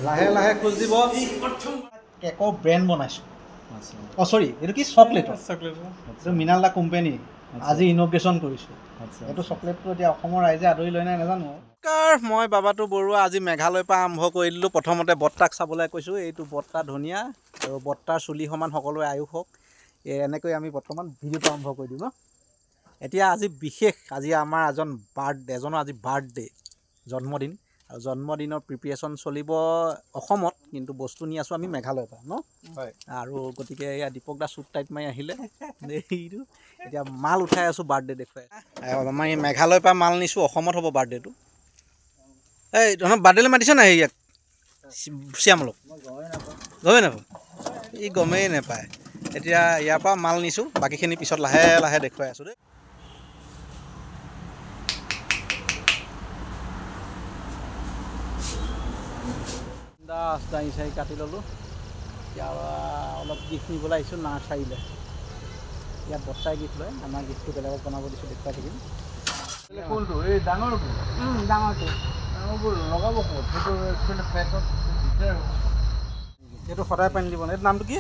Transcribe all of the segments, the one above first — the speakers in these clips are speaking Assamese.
লাহে লাহে খোজ দিব কেকৰ ব্ৰেণ্ড বনাইছোঁ অঁ চৰি এইটো কি চকলেটৰ এইটো মৃণাল দা কোম্পানী আজি ইনগ্ৰেশ্যন কৰিছোঁ এইটো চকলেটটো এতিয়া অসমৰ ৰাইজে আদৰি লয় নাই নাজানো নমস্কাৰ মই বাবাটো বৰুৱা আজি মেঘালয়ৰ পৰা আৰম্ভ কৰি দিলোঁ প্ৰথমতে বৰ্তাক চাবলৈ কৈছোঁ এইটো বৰ্তা ধুনীয়া আৰু বৰ্তাৰ চুলি সমান সকলোৰে আয়ুস হওক এনেকৈ আমি বৰ্তমান ভিডিঅ'টো আৰম্ভ কৰি দিওঁ ন এতিয়া আজি বিশেষ আজি আমাৰ এজনৰ আজি বাৰ্থডে জন্মদিন আৰু জন্মদিনৰ প্ৰিপেৰেশ্যন চলিব অসমত কিন্তু বস্তু নি আছোঁ আমি মেঘালয়ৰ পৰা ন হয় আৰু গতিকে এয়া দীপক দা চুট টাইট মাৰি আহিলে এইটো এতিয়া মাল উঠাই আছোঁ বাৰ্থডে দেখুৱাই আমাৰ এই মেঘালয়ৰ পৰা মাল নিছোঁ অসমত হ'ব বাৰ্থডেটো এই তহঁতৰ বাৰ্থডেলৈ মাতিছ নাই ইয়াক শ্যামলক গমেই নাপায় ই গমেই নাপায় এতিয়া ইয়াৰ পৰা মাল নিছোঁ বাকীখিনি পিছত লাহে লাহে দেখুৱাই আছোঁ দেই দাঙি চাৰি কাটি ল'লোঁ এতিয়া অলপ গিফ্ট নিবলৈ আহিছোঁ নাৰ্চাৰীলৈ ইয়াত বৰ্তাই গিফ্ট লয় আমাৰ গিফ্টটো বেলেগক বনাব দিছোঁ দেখুৱাই থাকিম ফুলটো এই ডাঙৰটো ডাঙৰবোৰ লগাব ক'ত সেইটো ফ্লেটত এইটো সদায় পানী দিব এইটো নামটো কি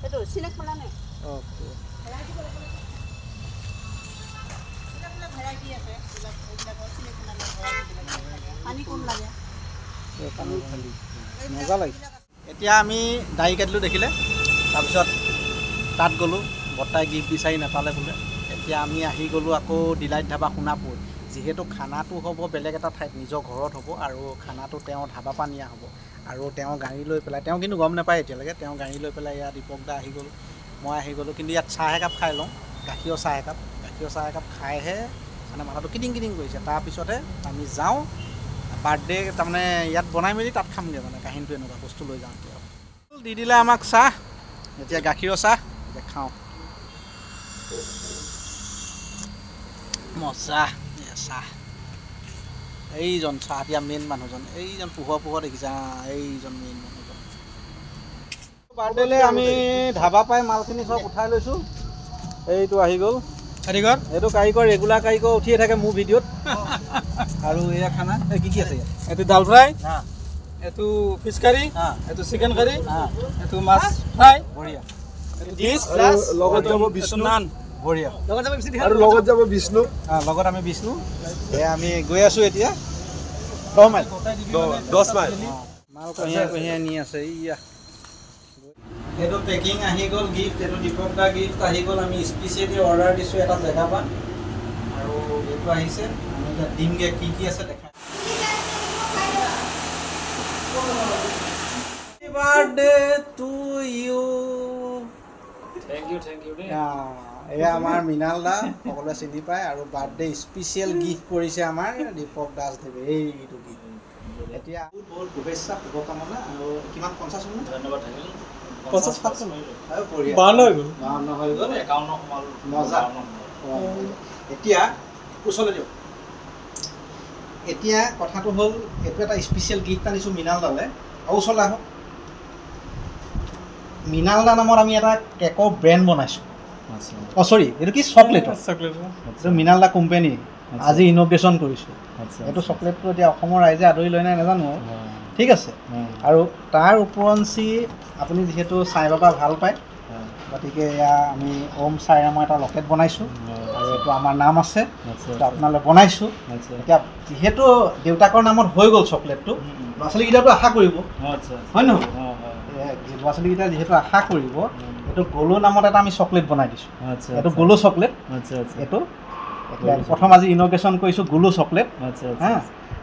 এইটো চিলেক্ট কৰা নাই অ'কে ভেৰাইটি আছে এইবিলাকৰ চিলেক্ট কৰা পানী কোন লাগে মজা লাগিছে এতিয়া আমি দাড়ি কাটিলোঁ দেখিলে তাৰপিছত তাত গ'লোঁ বৰ্তাই গিফ্ট বিচাৰি নাপালে বোলে এতিয়া আমি আহি গ'লোঁ আকৌ ডিলাইট ধাবা সোণাপুৰ যিহেতু খানাটো হ'ব বেলেগ এটা ঠাইত নিজৰ ঘৰত হ'ব আৰু খানাটো তেওঁৰ ধাবা পৰা নিয়া হ'ব আৰু তেওঁ গাড়ী লৈ পেলাই তেওঁ কিন্তু গম নাপায় এতিয়ালৈকে তেওঁ গাড়ী লৈ পেলাই ইয়াত দীপক দা আহি গ'ল মই আহি গ'লোঁ কিন্তু ইয়াত চাহ একাপ খাই লওঁ গাখীৰৰ চাহ একাপ খাইহে মানে মাথাটো কিটিং কৰিছে তাৰপিছতহে আমি যাওঁ বাৰ্থডে তাৰমানে ইয়াত বনাই মেলি তাত খামগৈ মানে কাহিনীটো এনেকুৱা বস্তু লৈ যাওঁ এতিয়া দি দিলে আমাক চাহ এতিয়া গাখীৰৰ চাহ এতিয়া খাওঁ মজা চাহ এইজন চাহ দিয়া মেইন মানুহজন এইজন পোহৰ দেখিছা এইজন মেইন মানুহজন বাৰ্থডেলৈ আমি ধাবা পাই মালখিনি চব উঠাই লৈছোঁ এইটো আহি গ'ল কাৰিকৰ এইটো কাৰিকৰ ৰেগুলাৰ কাৰিকৰ উঠিয়ে থাকে মোৰ ভিডিঅ'ত আৰু এয়া খানা কি আছে ইয়াত এইটো দাল ফ্ৰাই এইটো ফিছ কাৰী এইটো চিকেন কাৰী এইটো মাছ ফ্ৰাই বঢ়িয়া লগত যাব বিষ্ণু নান বঢ়িয়া আৰু লগত যাব বিষ্ণু লগত আমি বিষ্ণু এয়া আমি গৈ আছোঁ এতিয়া 10 মাইল মাল কঢ়িয়াই নি আছে ইয়া এইটো পেকিং আহি গ'ল গিফ্ট এইটো দীপক দা গিফ্ট আহি গ'ল আমি স্পেচিয়েলি অৰ্ডাৰ দিছোঁ এটা জেগা পৰা আৰু এইটো আহিছে আমি এতিয়া দিমগৈ কি আছে দেখা birthday to you thank you এয়া আমাৰ মৃণাল দা সকলোৱে চিনি পায় আৰু বাৰ্থডে স্পেচিয়েল গিফ্ট কৰিছে আমাৰ দীপক দাসদেৱে এইটো গিফ্ট এতিয়া বহুত শুভেচ্ছা শুভকামনা আৰু কিমান 50 ধন্যবাদ থাকিল 57 আৰু বঢ়িয়া 52 হৈ গ'ল 51 সোমাল মজা এতিয়া ওচৰলৈ দিয়ক এতিয়া কথাটো হ'ল এইটো এটা স্পেচিয়েল গিফ্ট আনিছোঁ মৃণাল দালে আৰু ওচৰলৈ আহক মৃণাল দা নামত আমি এটা কেকৰ ব্ৰেণ্ড বনাইছোঁ অঁ চৰি এইটো কি চকলেটৰ এইটো মৃণাল দা কোম্পানী আজি ইনগ্ৰেশ্যন কৰিছোঁ এইটো চকলেটটো এতিয়া অসমৰ ৰাইজে আদৰি লয় নাই নাজানো ঠিক আছে আৰু তাৰ ওপৰঞ্চি আপুনি যিহেতু চাই বাবা ভাল পায় গতিকে এয়া আমি ওম চাই ৰামৰ এটা লকেট বনাইছোঁ আৰু এইটো আমাৰ নাম আছে এইটো আপোনালৈ বনাইছোঁ এতিয়া যিহেতু দেউতাকৰ নামত হৈ গ'ল চকলেটটো ল'ৰা ছোৱালীকেইটাতো আশা কৰিব হয় নহয় ল'ৰা ছোৱালীকেইটা যিহেতু আশা কৰিব এইটো গলো নামত এটা আমি চকলেট বনাই দিছোঁ এইটো গলো চকলেট এইটো প্ৰথম আজি ইনগ্ৰেশ্যন কৰিছোঁ গলো চকলেট হা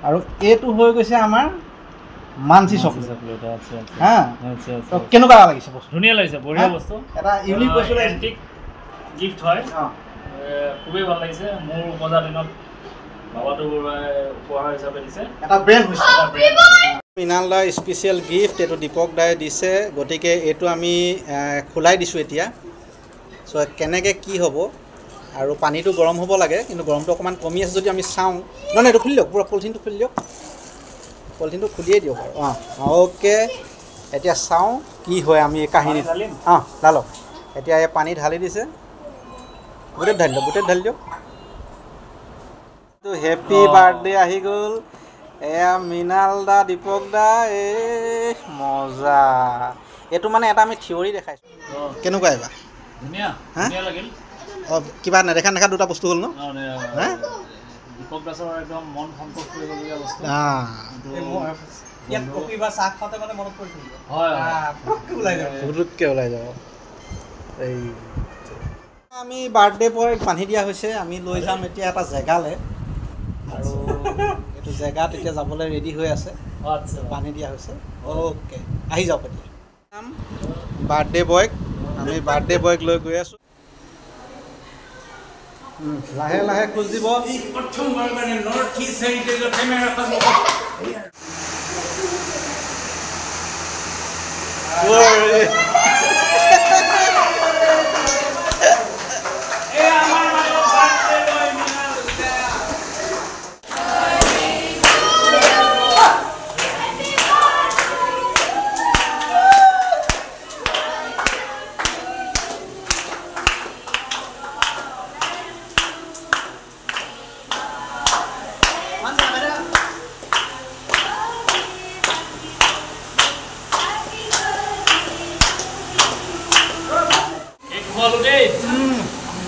আৰু এইটো হৈ গৈছে আমাৰ মানসি চকলেট হা কেনেকুৱা লাগিছে বস্তু ধুনীয়া লাগিছে বঢ়িয়া বস্তু এটা ইউনিক বস্তু এন্টিক গিফ্ট হয় খুবেই ভাল লাগিছে মোৰ উপজাৰ দিনত বাবাটো বৰুৱাই উপহাৰ হিচাপে দিছে এটা ব্ৰেণ্ড হৈছে মৃণাল দাৰ স্পেচিয়েল গিফ্ট এইটো দীপক দাই দিছে গতিকে এইটো আমি খোলাই দিছোঁ এতিয়া চ' কেনেকৈ কি হ'ব আৰু পানীটো গৰম হ'ব লাগে কিন্তু গৰমটো অকণমান কমি আছে যদি আমি চাওঁ নহয় এইটো খুলি দিয়ক পুৰা পলিথিনটো খুলি দিয়ক পলিথিনটো খুলিয়ে দিয়ক আৰু অ'কে এতিয়া চাওঁ কি হয় আমি এই কাহিনী ঢালক এতিয়া এই পানী ঢালি দিছে গোটেই ঢালি দিয়ক হেপী বাৰ্থডে আহি গ'ল এয়া মৃণাল দা দীপক দা মজা এইটো মানে এটা আমি থিয়ৰি দেখাইছোঁ কেনেকুৱা এইবাৰ ধুনীয়া হা? ধুনীয়া লাগিল অঁ কিবা নেদেখা নেদেখা দুটা বস্তু হ'ল ন হা দীপক দাসৰ একদম মন সন্তোষ কৰিবলগীয়া বস্তু ইয়াত কফি বা চাহ খাওঁতে মানে মনত পৰি থাকিব হয় ফুটুককৈ ওলাই যাব এই আমি বাৰ্থডে বয় বান্ধি দিয়া হৈছে আমি লৈ যাম এতিয়া এটা জেগালৈ আৰু এইটো জেগাত এতিয়া যাবলৈ ৰেডি হৈ আছে আচ্ছা বান্ধি দিয়া হৈছে অ'কে আহি যাওক এতিয়া বাৰ্থডে বয়ক আমি বাৰ্থডে বয়ক লৈ গৈ আছোঁ লাহে লাহে খোজ দিব প্ৰথমবাৰ মানে নৰ্থ ইষ্ট হেৰিটেজৰ কেমেৰাখন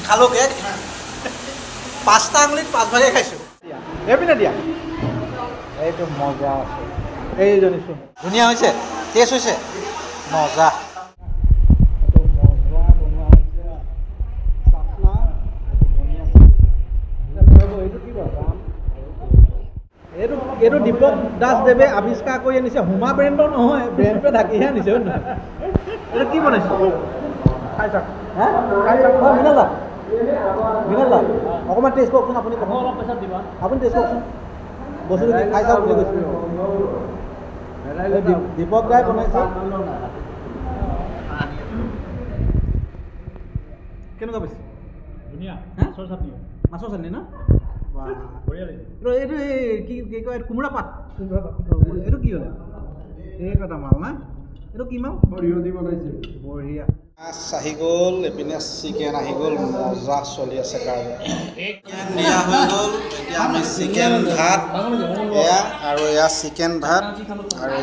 খালোঁ কেক 5টা আঙুলিত 5 ভাগে খাইছোঁ এইপিনে দিয়া এইটো মজা আছে এইজনী চোন ধুনীয়া হৈছে টেষ্ট হৈছে মজা এইটো দীপক দাসদেৱে আৱিষ্কাৰ কৰি আনিছে হুমা ব্ৰেণ্ডৰ নহয় ব্ৰেণ্ডটোৱে ঢাকিহে আনিছে এইটো কি বনাইছে খাই চাওক হা খাই চাওক মৃণাল দা অকণমান টেষ্ট কৰকচোন আপুনি অলপ পইচা দিবা আপুনি টেষ্ট কৰকচোন বস্তুটো খাই চাওক বুলি কৈছোঁ দীপক দাই বনাইছে কেনেকুৱা পাইছে ধুনীয়া হা? মাছৰ চাটনি মাছৰ চাটনি ন বঢ়িয়া লাগিছে এইটো কি কয় কোমোৰা পাত এইটো কি হ'লে এইটো এটা মাল না এইটো কি মাল সৰিয়হ দি বনাইছে বঢ়িয়া মাছ আহি গ'ল এইপিনে চিকেন আহি গ'ল মজা চলি আছে কাৰণে দিয়া হৈ গ'ল এতিয়া আমি চিকেন ভাত এয়া আৰু এয়া চিকেন ভাত আৰু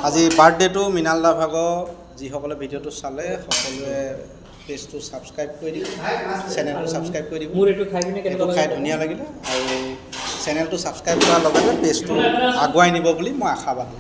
আজি বাৰ্থডেটো মৃণাল দা ভাগৰ যিসকলে ভিডিঅ'টো চালে সকলোৱে পেজটো ছাবস্ক্ৰাইব কৰি দিব চেনেলটো ছাবস্ক্ৰাইব কৰি দিব মোৰ এইটো খাই কিনে এইটো খাই ধুনীয়া লাগিলে আৰু চেনেলটো ছাবস্ক্ৰাইব কৰাৰ লগে লগে পেজটো আগুৱাই নিব বুলি মই আশাবাদী